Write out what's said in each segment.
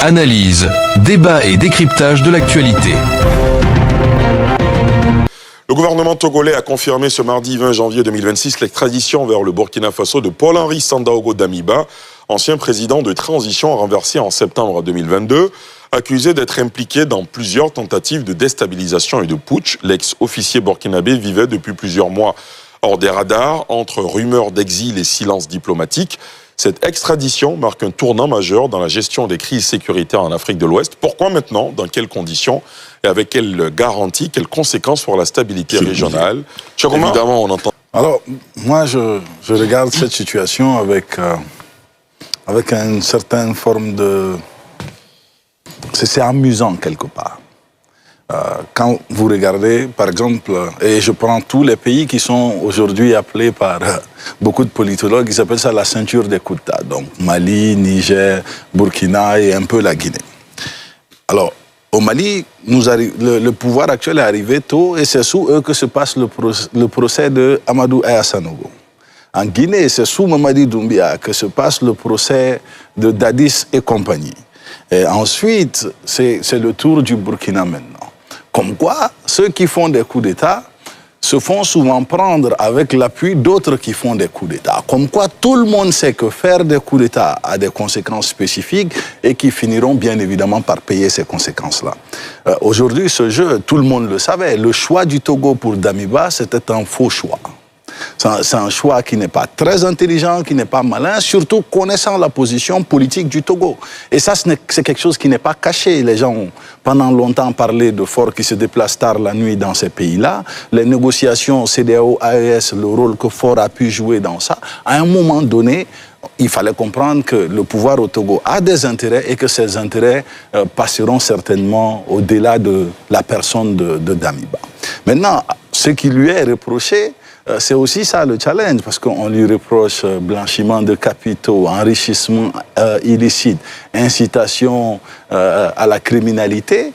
Analyse, débat et décryptage de l'actualité. Le gouvernement togolais a confirmé ce mardi 20 janvier 2026 l'extradition vers le Burkina Faso de Paul-Henri Sandaogo Damiba, ancien président de transition renversé en septembre 2022. Accusé d'être impliqué dans plusieurs tentatives de déstabilisation et de putsch, l'ex-officier burkinabé vivait depuis plusieurs mois hors des radars, entre rumeurs d'exil et silence diplomatique. Cette extradition marque un tournant majeur dans la gestion des crises sécuritaires en Afrique de l'Ouest. Pourquoi maintenant? Dans quelles conditions? Et avec quelles garanties? Quelles conséquences pour la stabilité régionale? Évidemment, on entend... Alors, moi, je regarde cette situation avec une certaine forme de... C'est amusant quelque part. Quand vous regardez, par exemple, et je prends tous les pays qui sont aujourd'hui appelés par beaucoup de politologues, ils appellent ça la ceinture des coups d'État. Donc Mali, Niger, Burkina et un peu la Guinée. Alors, au Mali, le pouvoir actuel est arrivé tôt et c'est sous eux que se passe le procès de Amadou Aya Sanogo. En Guinée, c'est sous Mamadi Doumbia que se passe le procès de Dadis et compagnie. Et ensuite, c'est le tour du Burkina maintenant. Comme quoi, ceux qui font des coups d'État se font souvent prendre avec l'appui d'autres qui font des coups d'État. Comme quoi, tout le monde sait que faire des coups d'État a des conséquences spécifiques et qui finiront bien évidemment par payer ces conséquences-là. Aujourd'hui, ce jeu, tout le monde le savait. Le choix du Togo pour Damiba, c'était un faux choix. C'est un choix qui n'est pas très intelligent, qui n'est pas malin, surtout connaissant la position politique du Togo. Et ça, c'est quelque chose qui n'est pas caché. Les gens ont pendant longtemps parlé de Faure qui se déplace tard la nuit dans ces pays-là. Les négociations CEDEAO-AES, le rôle que Faure a pu jouer dans ça, à un moment donné, il fallait comprendre que le pouvoir au Togo a des intérêts et que ces intérêts passeront certainement au-delà de la personne de Damiba. Maintenant, ce qui lui est reproché, c'est aussi ça le challenge, parce qu'on lui reproche blanchiment de capitaux, enrichissement illicite, incitation à la criminalité.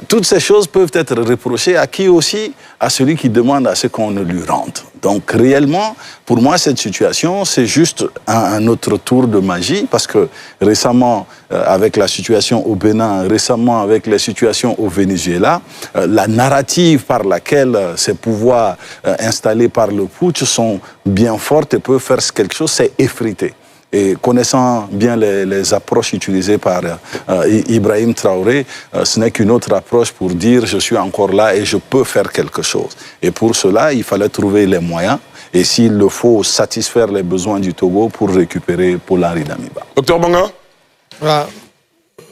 Toutes ces choses peuvent être reprochées à qui aussi? À celui qui demande à ce qu'on ne lui rende. Donc réellement, pour moi, cette situation, c'est juste un autre tour de magie, parce que récemment, avec la situation au Bénin, récemment avec les situations au Venezuela, la narrative par laquelle ces pouvoirs installés par le putsch sont bien fortes et peuvent faire quelque chose, c'est effriter. Et connaissant bien les approches utilisées par Ibrahim Traoré, ce n'est qu'une autre approche pour dire je suis encore là et je peux faire quelque chose. Et pour cela, il fallait trouver les moyens et s'il le faut, satisfaire les besoins du Togo pour récupérer Paul-Henri Damiba. Docteur Banga? Voilà.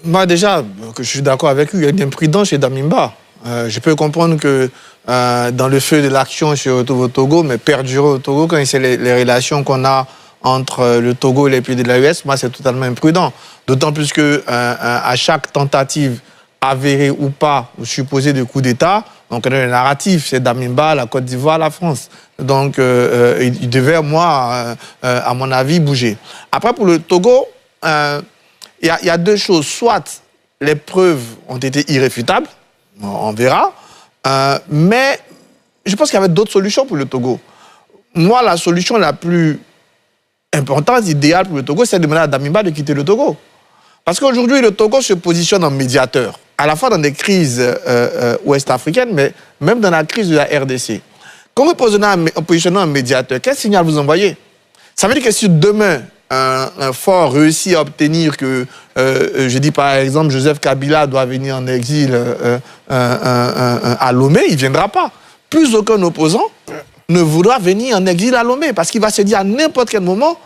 Moi déjà, que je suis d'accord avec lui, il y a une imprudence chez Damiba. Je peux comprendre que dans le feu de l'action sur le Togo, mais perdurer au Togo, quand c'est les relations qu'on a entre le Togo et les pays de l'AES, moi, c'est totalement imprudent. D'autant plus que à chaque tentative avérée ou pas, ou supposée de coup d'État, on connaît le narratif, c'est Damiba, la Côte d'Ivoire, la France. Donc, il devait, moi, à mon avis, bouger. Après, pour le Togo, il y a deux choses. Soit les preuves ont été irréfutables, on verra, mais je pense qu'il y avait d'autres solutions pour le Togo. Moi, la solution la plus importante, idéale pour le Togo, c'est de demander à Damiba de quitter le Togo. Parce qu'aujourd'hui, le Togo se positionne en médiateur, à la fois dans des crises ouest-africaines, mais même dans la crise de la RDC. Quand vous positionnez en médiateur, quel signal vous envoyez? Ça veut dire que si demain, un Faure réussit à obtenir que, je dis par exemple, Joseph Kabila doit venir en exil à Lomé, il ne viendra pas. Plus aucun opposant ne voudra venir en exil à Lomé, parce qu'il va se dire à n'importe quel moment,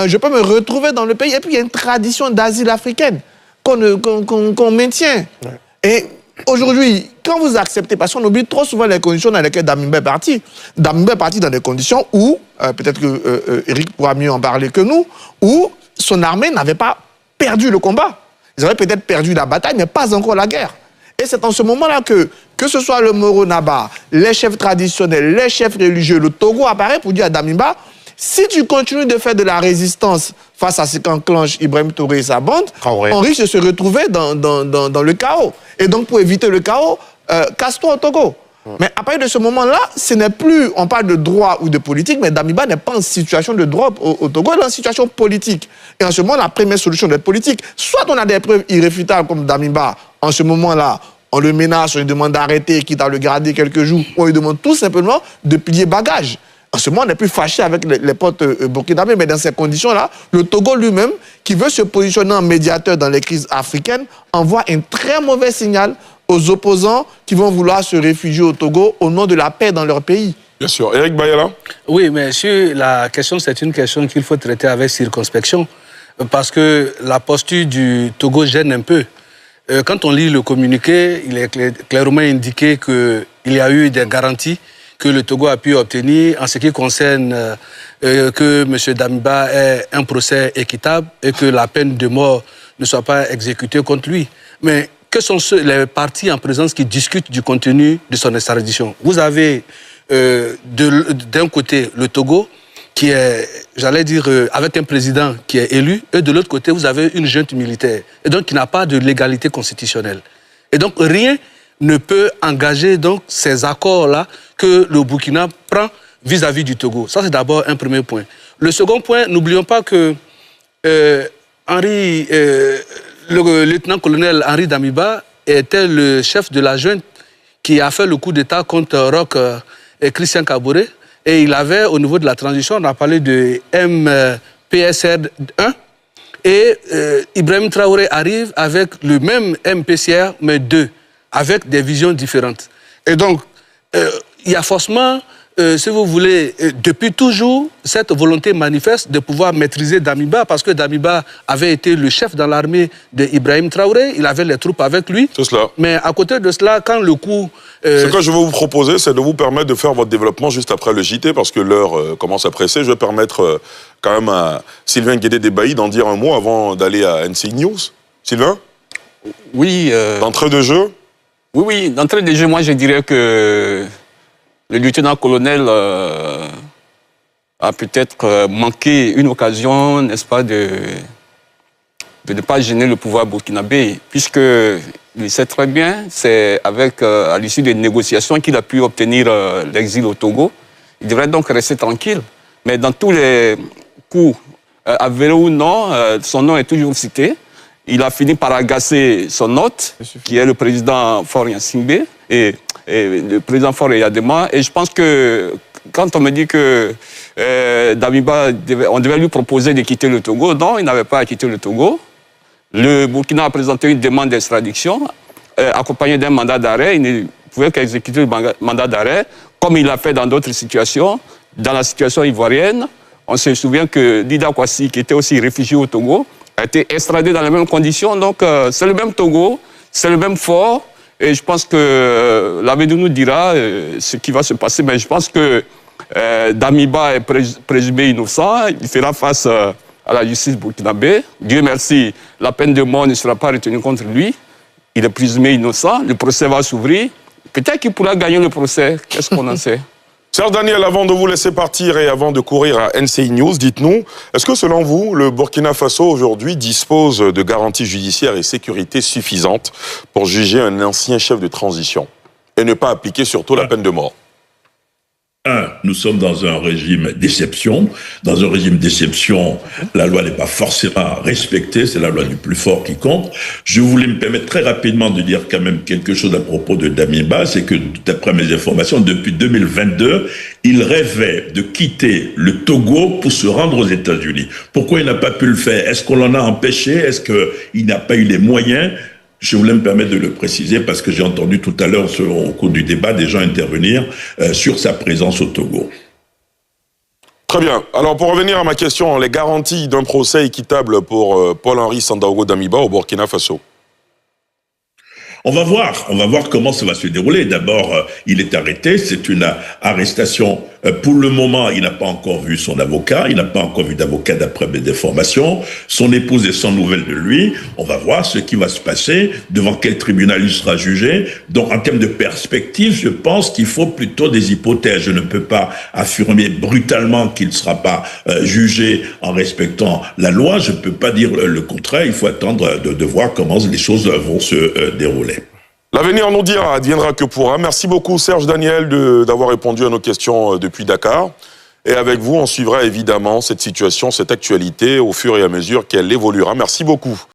je peux me retrouver dans le pays. Et puis il y a une tradition d'asile africaine qu'on maintient. Ouais. Et aujourd'hui, quand vous acceptez, parce qu'on oublie trop souvent les conditions dans lesquelles Damiba est parti. Damiba est parti dans des conditions où, peut-être que Eric pourra mieux en parler que nous, où son armée n'avait pas perdu le combat. Ils avaient peut-être perdu la bataille, mais pas encore la guerre. Et c'est en ce moment-là que ce soit le Moro Naba, les chefs traditionnels, les chefs religieux, le Togo apparaît pour dire à Damiba, si tu continues de faire de la résistance face à ce qu'enclenche Ibrahim Touré et sa bande, on risque de se retrouver dans le chaos. Et donc, pour éviter le chaos, casse-toi au Togo. Mais à partir de ce moment-là, ce n'est plus, on parle de droit ou de politique, mais Damiba n'est pas en situation de droit au Togo, il est en situation politique. Et en ce moment, la première solution doit être politique. Soit on a des preuves irréfutables comme Damiba, en ce moment-là, on le menace, on lui demande d'arrêter, quitte à le garder quelques jours, on lui demande tout simplement de plier bagage. En ce moment, on n'est plus fâché avec les potes burkinabés, mais dans ces conditions-là, le Togo lui-même, qui veut se positionner en médiateur dans les crises africaines, envoie un très mauvais signal aux opposants qui vont vouloir se réfugier au Togo au nom de la paix dans leur pays. Bien sûr. Eric Bayala? Oui, mais sur la question, c'est une question qu'il faut traiter avec circonspection, parce que la posture du Togo gêne un peu. Quand on lit le communiqué, il est clairement indiqué qu'il y a eu des garanties que le Togo a pu obtenir en ce qui concerne que M. Damiba ait un procès équitable et que la peine de mort ne soit pas exécutée contre lui. Mais que sont les partis en présence qui discutent du contenu de son extradition? Vous avez d'un côté le Togo, qui est, j'allais dire, avec un président qui est élu, et de l'autre côté, vous avez une junte militaire, et donc qui n'a pas de légalité constitutionnelle. Et donc, rien ne peut engager donc ces accords-là que le Burkina prend vis-à-vis du Togo. Ça, c'est d'abord un premier point. Le second point, n'oublions pas que le lieutenant-colonel Henri Damiba était le chef de la junte qui a fait le coup d'État contre Roch et Christian Kaboré. Et il avait, au niveau de la transition, on a parlé de MPSR 1. Et Ibrahim Traoré arrive avec le même MPCR, mais 2, avec des visions différentes. Et donc, il y a forcément, si vous voulez, depuis toujours, cette volonté manifeste de pouvoir maîtriser Damiba, parce que Damiba avait été le chef dans l'armée d'Ibrahim Traoré, il avait les troupes avec lui. C'est cela. Mais à côté de cela, quand le coup... Ce que je veux vous proposer, c'est de vous permettre de faire votre développement juste après le JT, parce que l'heure commence à presser. Je vais permettre quand même à Sylvain Guédé-Débailly d'en dire un mot avant d'aller à NC News. Sylvain? Oui. D'entrée de jeu? Oui, d'entrée de jeu, moi je dirais que le lieutenant-colonel a peut-être manqué une occasion, n'est-ce pas, de ne pas gêner le pouvoir burkinabé, puisque il sait très bien, c'est à l'issue des négociations qu'il a pu obtenir l'exil au Togo. Il devrait donc rester tranquille. Mais dans tous les coups, avérés ou non, son nom est toujours cité. Il a fini par agacer son hôte, qui est le président Faure Gnassingbé, et le président Faure Yadema. Et je pense que quand on me dit que Damiba, on devait lui proposer de quitter le Togo, non, il n'avait pas à quitter le Togo. Le Burkina a présenté une demande d'extradiction, accompagnée d'un mandat d'arrêt. Il ne pouvait qu'exécuter le mandat d'arrêt, comme il l'a fait dans d'autres situations. Dans la situation ivoirienne, on se souvient que Dida Kwasi, qui était aussi réfugié au Togo, a été extradé dans les mêmes conditions. Donc, c'est le même Togo, c'est le même fort. Et je pense que l'avenir nous dira ce qui va se passer. Mais je pense que Damiba est présumé innocent. Il fera face à la justice burkinabé. Dieu merci, la peine de mort ne sera pas retenue contre lui. Il est présumé innocent. Le procès va s'ouvrir. Peut-être qu'il pourra gagner le procès. Qu'est-ce qu'on en sait? Serge Daniel, avant de vous laisser partir et avant de courir à NCI News, dites-nous, est-ce que selon vous, le Burkina Faso aujourd'hui dispose de garanties judiciaires et sécurité suffisantes pour juger un ancien chef de transition et ne pas appliquer surtout la peine de mort? Nous sommes dans un régime d'exception. Dans un régime d'exception, la loi n'est pas forcément respectée, c'est la loi du plus fort qui compte. Je voulais me permettre très rapidement de dire quand même quelque chose à propos de Damiba, c'est que d'après mes informations, depuis 2022, il rêvait de quitter le Togo pour se rendre aux États-Unis. Pourquoi il n'a pas pu le faire? Est-ce qu'on l'en a empêché? Est-ce qu'il n'a pas eu les moyens? Je voulais me permettre de le préciser parce que j'ai entendu tout à l'heure, au cours du débat, des gens intervenir sur sa présence au Togo. Très bien. Alors, pour revenir à ma question, les garanties d'un procès équitable pour Paul-Henri Sandaogo Damiba au Burkina Faso. On va voir comment ça va se dérouler. D'abord, il est arrêté, c'est une arrestation. Pour le moment, il n'a pas encore vu son avocat, il n'a pas encore vu d'avocat d'après mes informations. Son épouse est sans nouvelles de lui. On va voir ce qui va se passer, devant quel tribunal il sera jugé. Donc, en termes de perspective, je pense qu'il faut plutôt des hypothèses. Je ne peux pas affirmer brutalement qu'il ne sera pas jugé en respectant la loi. Je ne peux pas dire le contraire. Il faut attendre de voir comment les choses vont se dérouler. L'avenir nous dira, adviendra que pourra. Merci beaucoup Serge Daniel d'avoir répondu à nos questions depuis Dakar. Et avec vous, on suivra évidemment cette situation, cette actualité au fur et à mesure qu'elle évoluera. Merci beaucoup.